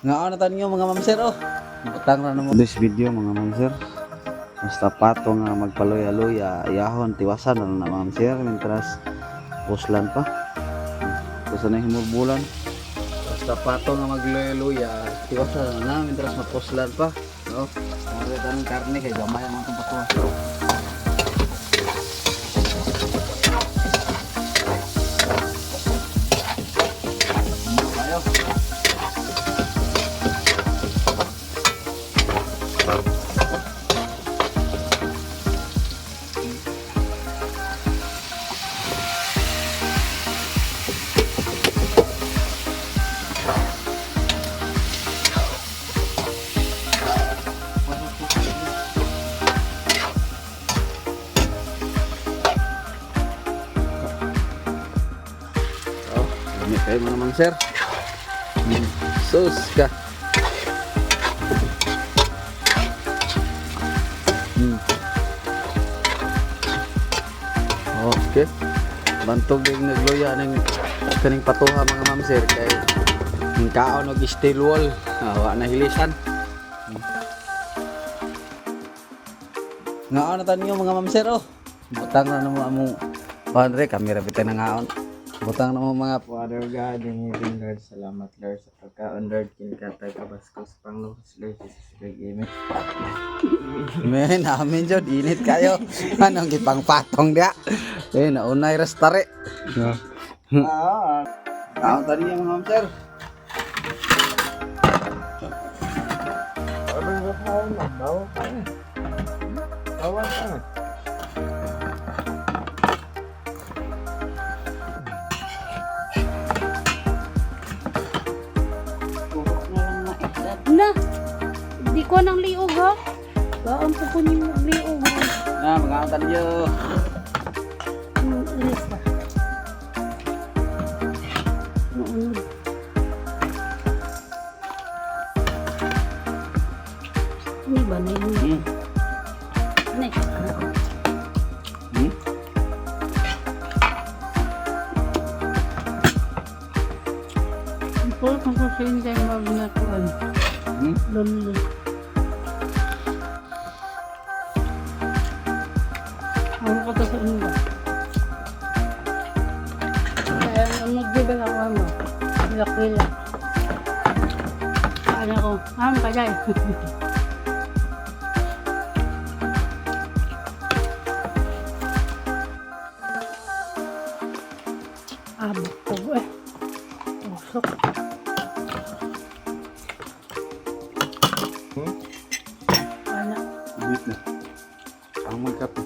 Nga na tayo mga mamsir oh. Butang na naman. This video mga mamsir. Basta pato nga magpaloya-loya, iyahon, tiwasan na mga mamsir. Mintras puslan pa. Basta na himurbulan. Basta pato nga magloya-loya, tiwasan na mintras mapuslan pa. No? Mga tanong karne kay gamay ang mga pato. Ini kayak mana mamsir. Sus kah. Oke. Bantog din nagloya ning kaning patuha mga mamsir kay ning kaon og steel wall. Wa na hilisan. Ngaon na tayo mga mamsir oh. Butang na mo among panre kamera bitay na ngaon. Butang na mo mga Father God, in heaven, Lord, salamat, Lord, sa pagkaon, Lord, kinikatay ka baskos, Panginoon, Lord, Jesus, Lord, amen. men, amin jod, init kayo. Anong gipang patong dia? Eh, naunay restare. Kaon tadi yang mga mamsir. Bawa ka na. Bawa ka na. Na, di ko nang liog ha. Baon ko po niyo liog ha. Nah, mga kaon tadi yo. Inis ba? Noon. Ini ba na yun? Ini. Ito kung sasayin tayo magnatuan. Lolo. Ano ka sa inyo ba? Kaya mag-gibal ako mo. Bilak-bilak. Kaya ko, kajay. Abot ko eh. Usok. Wala. Duit na. Ang magkape.